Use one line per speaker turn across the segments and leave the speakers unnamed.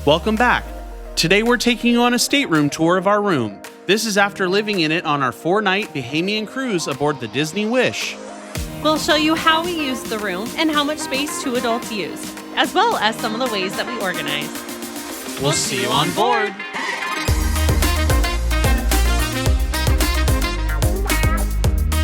Welcome back. Today we're taking you on a stateroom tour of our room. This is after living in it on our 4-night Bahamian cruise aboard the Disney Wish.
We'll show you how we use the room and how much space 2 adults use, as well as some of the ways that we organize.
We'll see you on board.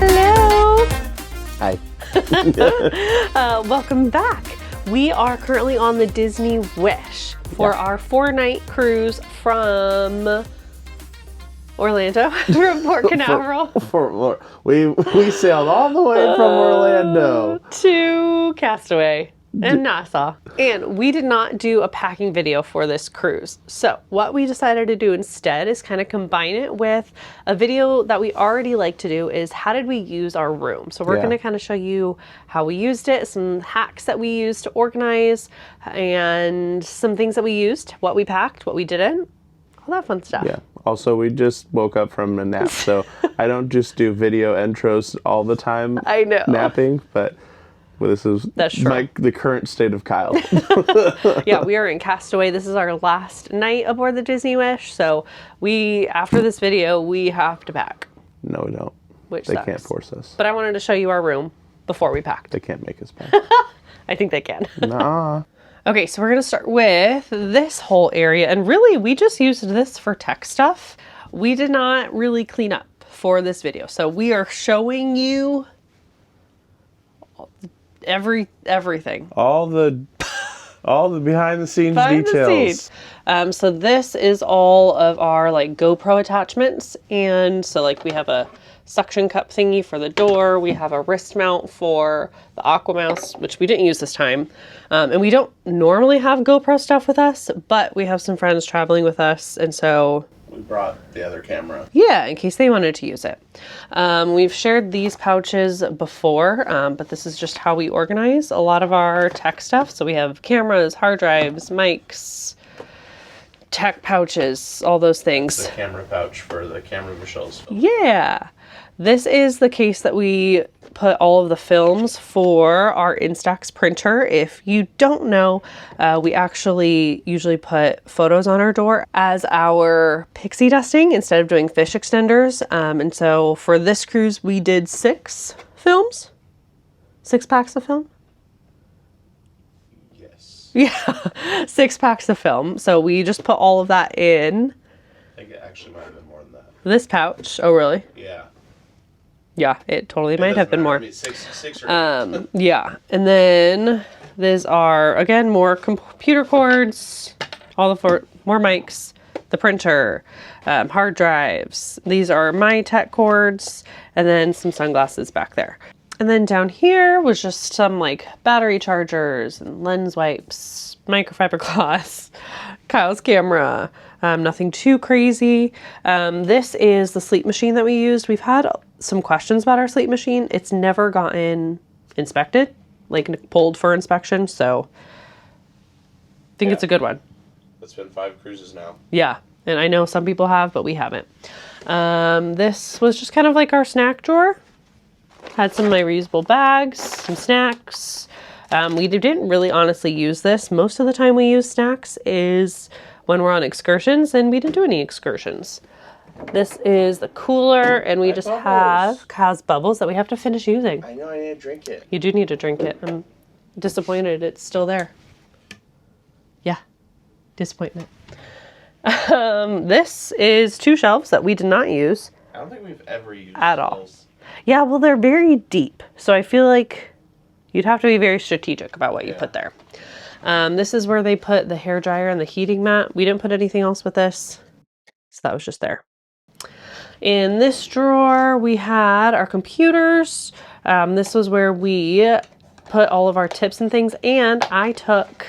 Hello.
Hi.
Welcome back. We are currently on the Disney Wish for our 4-night cruise from Orlando, from Port Canaveral.
We sailed all the way from Orlando
to Castaway and Nassau. And we did not do a packing video for this cruise. So what we decided to do instead is kind of combine it with a video that we already like to do, is how did we use our room? So we're going to kind of show you how we used it, some hacks that we used to organize, and some things that we used, what we packed, what we didn't, all that fun stuff.
Yeah. Also, we just woke up from a nap, so I don't just do video intros all the time.
I know.
Napping, but this is the current state of Kyle.
Yeah, we are in Castaway. This is our last night aboard the Disney Wish, so after this video, we have to pack.
No, we don't.
Which
they
sucks.
can't force us.
But I wanted to show you our room before we packed.
They can't make us pack.
I think they can.
Nah.
Okay, so we're going to start with this whole area, and really we just used this for tech stuff. We did not really clean up for this video, so we are showing you everything.
All the behind the scenes details.
So this is all of our like GoPro attachments, and so like we have a suction cup thingy for the door. We have a wrist mount for the Aqua Mouse, which we didn't use this time. And we don't normally have GoPro stuff with us, but we have some friends traveling with us, and so
we brought the other camera.
Yeah, in case they wanted to use it. We've shared these pouches before, but this is just how we organize a lot of our tech stuff. So we have cameras, hard drives, mics, tech pouches, all those things.
The camera pouch for the camera Michelle's film.
Yeah. This is the case that we put all of the films for our Instax printer. If you don't know, we actually usually put photos on our door as our pixie dusting instead of doing fish extenders. And so for this cruise, we did 6 films, 6 packs of film.
Yes.
Yeah, 6 packs of film. So we just put all of that in.
I think it actually might have been more than that.
This pouch. Oh, really?
Yeah.
Yeah, it totally might have been more.
I mean, six or
yeah, and then these are, again, more computer cords, more mics, the printer, hard drives. These are my tech cords, and then some sunglasses back there. And then down here was just some like battery chargers and lens wipes, microfiber cloths, Kyle's camera. Nothing too crazy. This is the sleep machine that we used. We've had some questions about our sleep machine. It's never gotten inspected, like pulled for inspection, so I think it's a good one.
It's been 5 cruises now.
Yeah, and I know some people have, but we haven't. This was just kind of like our snack drawer. Had some of my reusable bags, some snacks. We didn't really honestly use this. Most of the time we use snacks is when we're on excursions, and we didn't do any excursions. This is the cooler, and we just have Kyle's bubbles that we have to finish using.
I know, I need to drink it.
You do need to drink it. I'm disappointed it's still there. Yeah, disappointment. This is 2 shelves that we did not use.
I don't think we've ever used
at all. Yeah, well, they're very deep, so I feel like you'd have to be very strategic about what you put there. This is where they put the hairdryer and the heating mat. We didn't put anything else with this, so that was just there. In this drawer, we had our computers. This was where we put all of our tips and things, and I took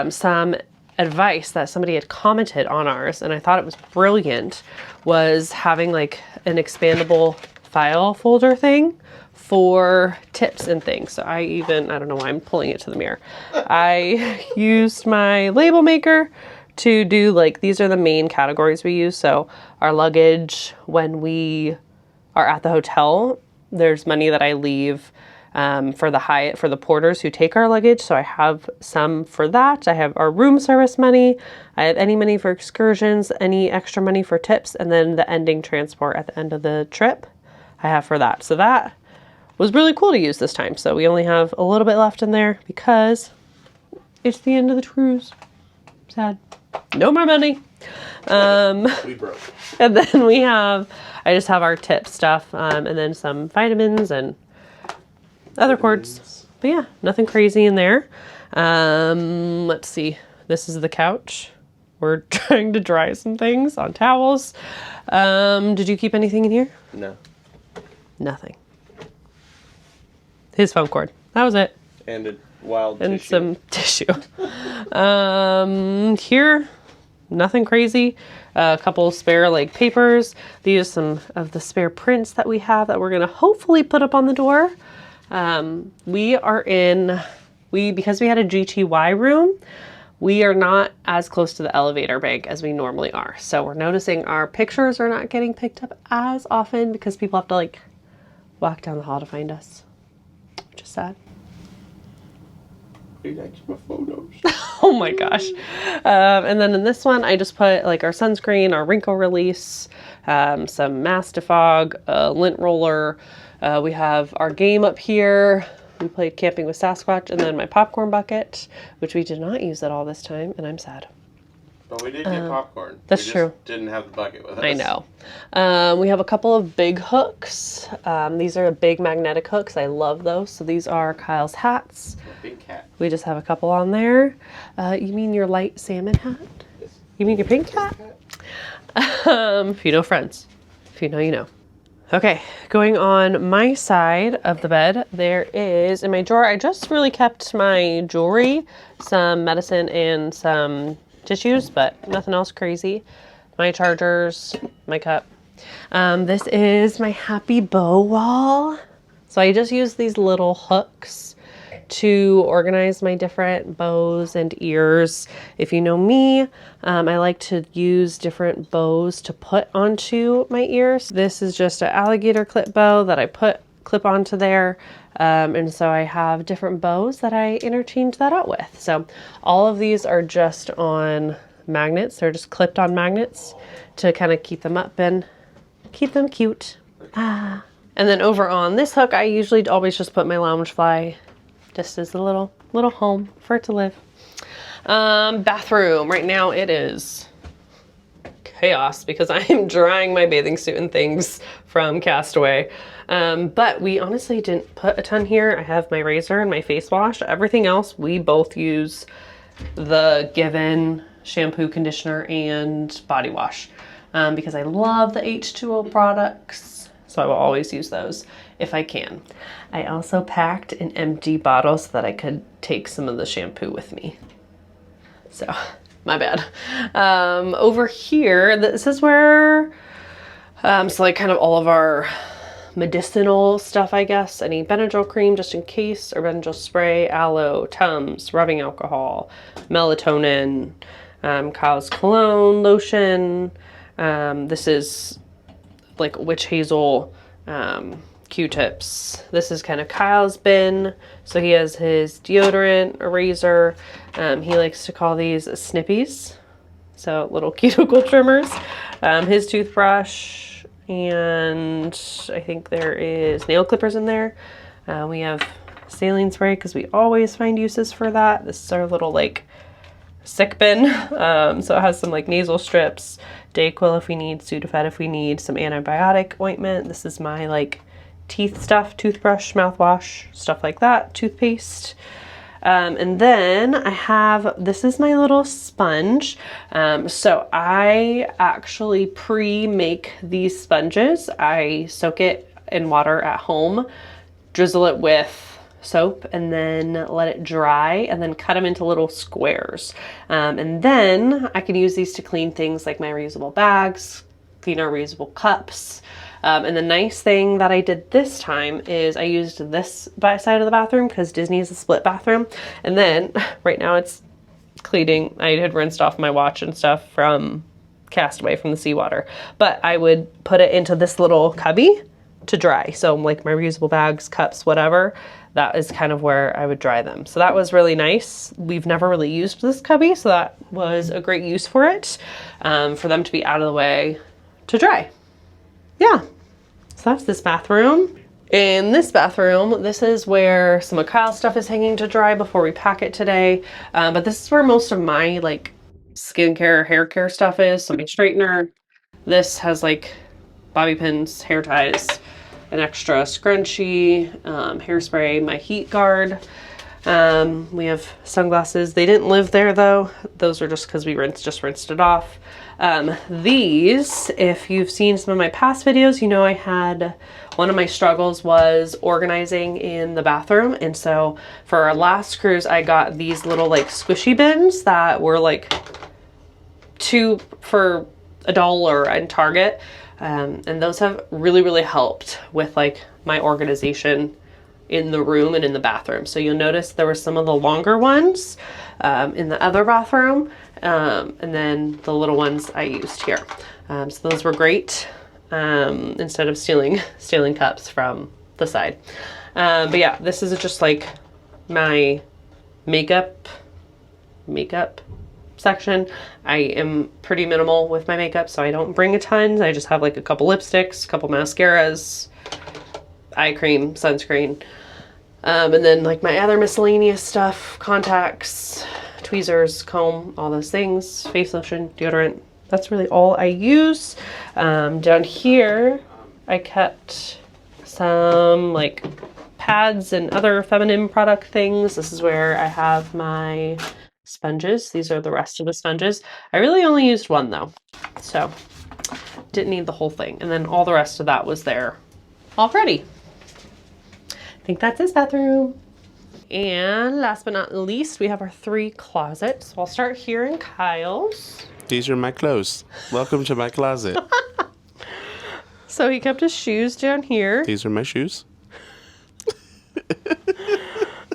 some advice that somebody had commented on ours, and I thought it was brilliant, was having like an expandable file folder thing for tips and things. So I don't know why I'm pulling it to the mirror. I used my label maker to do like, these are the main categories we use. So our luggage, when we are at the hotel, there's money that I leave for the Hyatt, for the porters who take our luggage. So I have some for that. I have our room service money. I have any money for excursions, any extra money for tips, and then the ending transport at the end of the trip I have for that. So that was really cool to use this time. So we only have a little bit left in there because it's the end of the cruise. Sad. No more money.
We broke.
And then I just have our tip stuff, and then some vitamins and other cords. But yeah, nothing crazy in there. Let's see. This is the couch. We're trying to dry some things on towels. Did you keep anything in here?
No.
Nothing. His phone cord. That was it.
And a wild
And
tissue.
some tissue. Here, nothing crazy. A couple spare like papers. These are some of the spare prints that we have that we're gonna hopefully put up on the door. Because we had a GTY room, we are not as close to the elevator bank as we normally are. So we're noticing our pictures are not getting picked up as often because people have to like walk down the hall to find us, which is sad.
Great extra photos.
Oh my gosh. And then in this one, I just put like our sunscreen, our wrinkle release, some Mastifog, a lint roller. We have our game up here. We played Camping with Sasquatch, and then my popcorn bucket, which we did not use at all this time, and I'm sad.
But we did get popcorn.
That's
we just
true.
Didn't have the bucket with us.
I know. We have a couple of big hooks. These are big magnetic hooks. I love those. So these are Kyle's hats.
A big cat.
We just have a couple on there. You mean your light salmon hat? You mean your pink hat? If you know friends. If you know, you know. Okay, going on my side of the bed, there is, in my drawer, I just really kept my jewelry, some medicine, and some tissues, but nothing else crazy. My chargers, my cup. This is my happy bow wall. So I just use these little hooks to organize my different bows and ears. If you know me, I like to use different bows to put onto my ears. This is just an alligator clip bow that I clip onto there. And so I have different bows that I interchange that out with. So all of these are just on magnets. They're just clipped on magnets to kind of keep them up and keep them cute. And then over on this hook, I usually always just put my Loungefly just as a little home for it to live. Bathroom. Right now it is chaos because I am drying my bathing suit and things from Castaway. But we honestly didn't put a ton here. I have my razor and my face wash. Everything else, we both use the Given shampoo, conditioner, and body wash because I love the H2O products. So I will always use those if I can. I also packed an empty bottle so that I could take some of the shampoo with me. So, my bad. Over here, this is where, so like kind of all of our medicinal stuff, I guess. Any Benadryl cream just in case, or Benadryl spray, aloe, Tums, rubbing alcohol, melatonin, Kyle's cologne, lotion. This is like witch hazel, Q-tips. This is kind of Kyle's bin. So he has his deodorant, a razor. He likes to call these snippies. So little cuticle trimmers. His toothbrush, and I think there is nail clippers in there. We have saline spray because we always find uses for that. This is our little like sick bin. So it has some like nasal strips, Dayquil if we need, Sudafed if we need, some antibiotic ointment. This is my like teeth stuff, toothbrush, mouthwash, stuff like that, toothpaste. And then I have, this is my little sponge. So I actually pre-make these sponges. I soak it in water at home, drizzle it with soap, and then let it dry, and then cut them into little squares. And then I can use these to clean things like my reusable bags, clean our reusable cups. And the nice thing that I did this time is I used this side of the bathroom because Disney is a split bathroom. And then right now it's cleaning. I had rinsed off my watch and stuff from Castaway from the seawater. But I would put it into this little cubby to dry. So like my reusable bags, cups, whatever, that is kind of where I would dry them. So that was really nice. We've never really used this cubby, so that was a great use for it, for them to be out of the way to dry. Yeah, so that's this bathroom. In this bathroom, this is where some of Kyle's stuff is hanging to dry before we pack it today. But this is where most of my like skincare, hair care stuff is. So my straightener, this has like bobby pins, hair ties, an extra scrunchie, hairspray, my heat guard. We have sunglasses. They didn't live there though. Those are just because we just rinsed it off. These, if you've seen some of my past videos, you know I had one of my struggles was organizing in the bathroom. And so for our last cruise, I got these little like squishy bins that were like $2 for $1 in Target. And those have really, really helped with like my organization in the room and in the bathroom. So you'll notice there were some of the longer ones in the other bathroom, and then the little ones I used here. So those were great, instead of stealing cups from the side. But yeah, this is just like my makeup section. I am pretty minimal with my makeup, so I don't bring a ton. I just have like a couple lipsticks, a couple mascaras, eye cream, sunscreen, and then like my other miscellaneous stuff, contacts, tweezers, comb, all those things, face lotion, deodorant. That's really all I use. Down here, I kept some like pads and other feminine product things. This is where I have my sponges. These are the rest of the sponges. I really only used one though, so didn't need the whole thing. And then all the rest of that was there already. I think that's his bathroom. And last but not least, we have our 3 closets. So I'll start here in Kyle's.
These are my clothes. Welcome to my closet.
So he kept his shoes down here.
These are my shoes.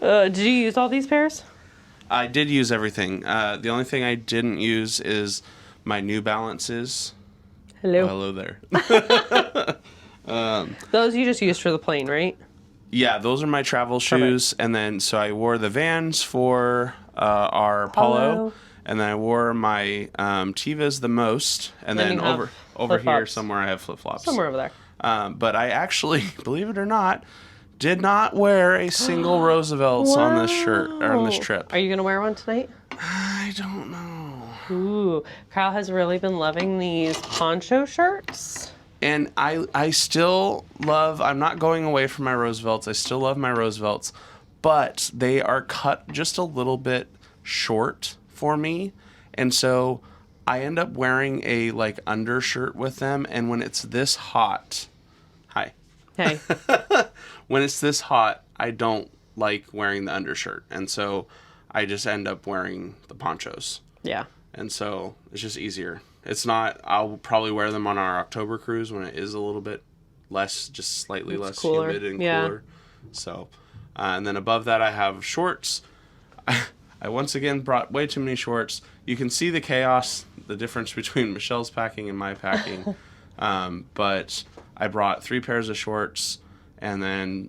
Did you use all these pairs?
I did use everything. The only thing I didn't use is my New Balances.
Hello.
Oh, hello there.
Those you just used for the plane, right?
Yeah, those are my travel shoes.
Perfect.
And then, so I wore the Vans for our Polo. And then I wore my Tevas the most. And then over here somewhere I have flip-flops.
Somewhere over there.
But I actually, believe it or not, did not wear a single Roosevelt's on this shirt, or on this trip.
Are you going to wear one tonight?
I don't know.
Ooh, Kyle has really been loving these poncho shirts.
And I still love, I'm not going away from my Roosevelt's. I still love my Roosevelt's, but they are cut just a little bit short for me. And so I end up wearing a like undershirt with them. And when it's this hot, hi.
Hey.
When it's this hot, I don't like wearing the undershirt. And so I just end up wearing the ponchos.
Yeah.
And so it's just easier. It's not, I'll probably wear them on our October cruise when it is a little bit less, just slightly less
cooler.
humid and cooler. So, and then above that I have shorts. I once again brought way too many shorts. You can see the chaos, the difference between Michelle's packing and my packing. But I brought 3 pairs of shorts and then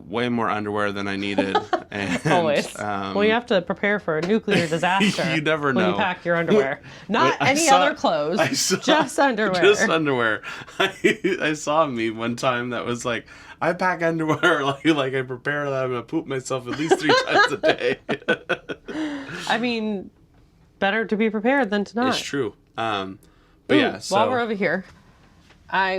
way more underwear than I needed. And,
always. Well, you have to prepare for a nuclear disaster.
You never know.
When you pack your underwear. Not any other clothes, just underwear.
Just underwear. I saw a meme one time that was like, I pack underwear like I prepare that I'm going to poop myself at least 3 times a day.
I mean, better to be prepared than to not.
It's true. But yeah, so.
While we're over here,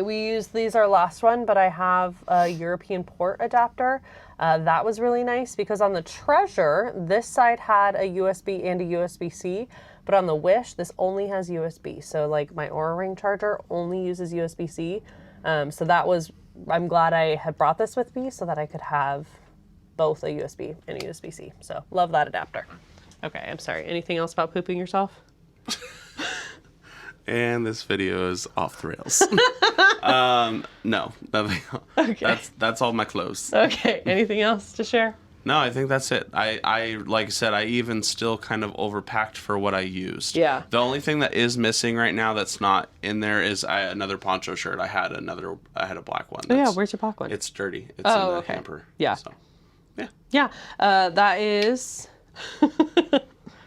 we used these our last one, but I have a European port adapter. That was really nice because on the Treasure, this side had a USB and a USB-C, but on the Wish, this only has USB. So like my Oura Ring charger only uses USB-C. So that was, I'm glad I had brought this with me so that I could have both a USB and a USB-C. So love that adapter. Okay, I'm sorry. Anything else about pooping yourself?
And this video is off the rails. No, nothing. Okay. That's all my clothes.
Okay. Anything else to share?
No, I think that's it. I like I said, I even still kind of overpacked for what I used.
Yeah.
The only thing that is missing right now that's not in there is another poncho shirt. I had a black one.
Oh yeah, where's your black one?
It's dirty. It's in the
okay.
hamper.
Yeah.
So, yeah.
Yeah. That is.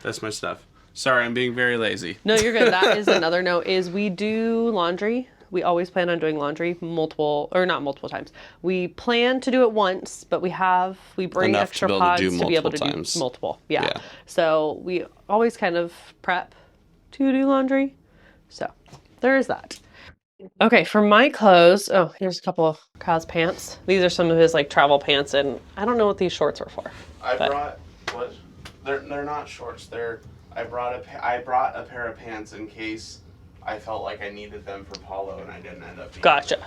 That's my stuff. Sorry, I'm being very lazy.
No, you're good. That is another note. Is we do laundry. We always plan on doing laundry not multiple times. We plan to do it once, but we bring
Enough
extra
to be able
pods
to do
to be able to
multiple times.
do multiple. Yeah.
Yeah.
So we always kind of prep to do laundry. So there is that. Okay, for my clothes, here's a couple of Kyle's pants. These are some of his like travel pants, and I don't know what these shorts are for.
I brought what? They're not shorts. I brought a pair of pants in case I felt like I needed them for polo, and I didn't end up.
Gotcha.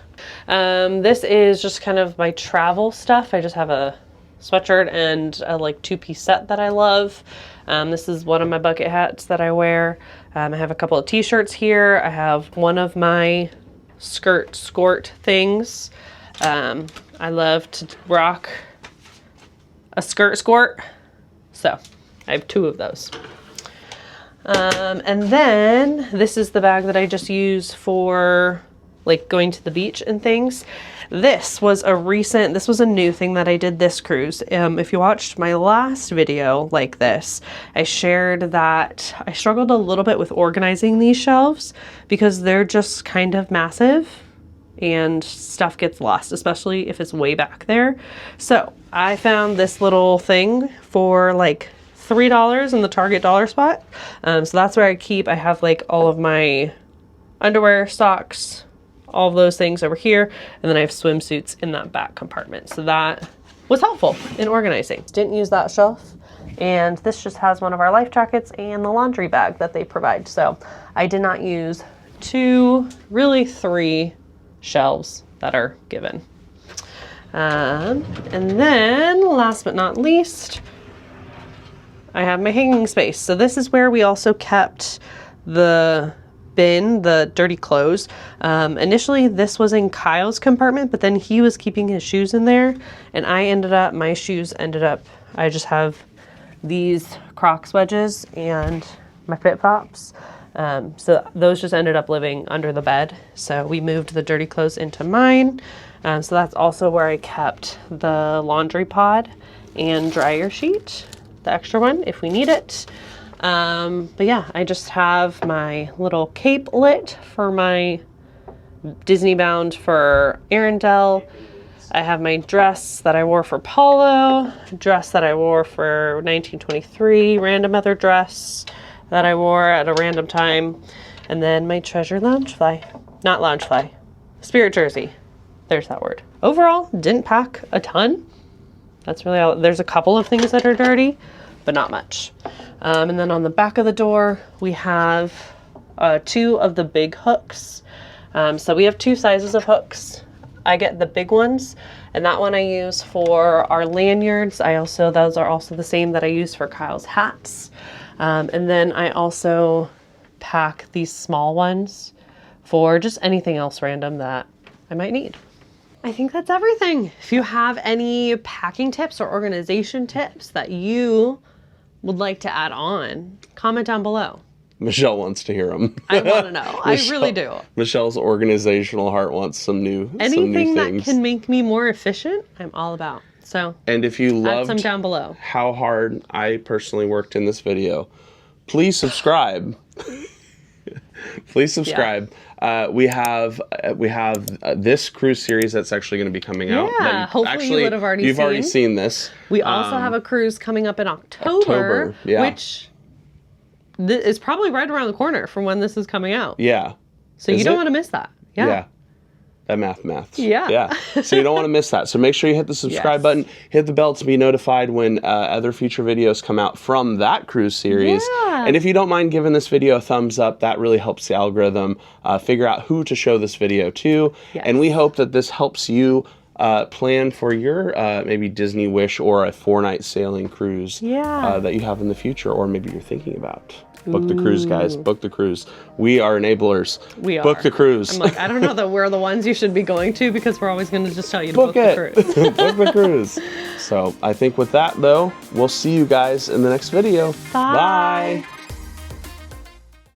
This is just kind of my travel stuff. I just have a sweatshirt and a like 2-piece set that I love. This is one of my bucket hats that I wear. I have a couple of t-shirts here. I have one of my skort things. I love to rock a skort. So I have 2 of those. And then this is the bag that I just use for like going to the beach and things. This was a new thing that I did this cruise. If you watched my last video like this, I shared that I struggled a little bit with organizing these shelves because they're just kind of massive and stuff gets lost, especially if it's way back there. So I found this little thing for like $3 in the Target dollar spot. So that's where I have like all of my underwear, socks, all of those things over here. And then I have swimsuits in that back compartment. So that was helpful in organizing. Didn't use that shelf. And this just has one of our life jackets and the laundry bag that they provide. So I did not use 2, really 3 shelves that are given. And then last but not least, I have my hanging space. So this is where we also kept the bin, the dirty clothes. Initially this was in Kyle's compartment, but then he was keeping his shoes in there, and my shoes ended up, I just have these Crocs wedges and my flip-flops. So those just ended up living under the bed. So we moved the dirty clothes into mine. So that's also where I kept the laundry pod and dryer sheet, the extra one if we need it. But yeah, I just have my little cape lit for my Disney bound for Arendelle. I have my dress that I wore for polo, dress that I wore for 1923, random other dress that I wore at a random time, and then my treasure spirit jersey. There's that word. Overall, didn't pack a ton. That's really all. There's a couple of things that are dirty, but not much. And then on the back of the door, we have 2 of the big hooks. So we have 2 sizes of hooks. I get the big ones, and that one I use for our lanyards. Those are also the same that I use for Kyle's hats. And then I also pack these small ones for just anything else random that I might need. I think that's everything. If you have any packing tips or organization tips that you would like to add on, comment down below.
Michelle wants to hear them.
I want to know. I really do.
Michelle's organizational heart wants some new things.
Anything that can make me more efficient, I'm all about. So,
and if you
add some
loved
down below
how hard I personally worked in this video, please subscribe. Please subscribe.
Yeah.
We have this cruise series that's actually going to be coming out.
Yeah, hopefully you would have already
You've
seen.
already seen this.
We also have a cruise coming up in October,
yeah.
which is probably right around the corner from when this is coming out.
Yeah.
So you don't want to miss that. Yeah.
Yeah. That maths.
Yeah.
Yeah. So you don't want to miss that. So make sure you hit the subscribe button, hit the bell to be notified when other future videos come out from that cruise series.
Yeah.
And if you don't mind giving this video a thumbs up, that really helps the algorithm figure out who to show this video to.
Yes.
And we hope that this helps you plan for your maybe Disney wish or a 4-night sailing cruise that you have in the future, or maybe you're thinking about. Book the cruise, guys. Book the cruise. We are enablers.
We are.
Book the cruise.
I'm like, I don't know that we're the ones you should be going to because we're always going to just tell you to book the cruise.
Book the cruise. So I think with that, though, we'll see you guys in the next video.
Bye.
Bye.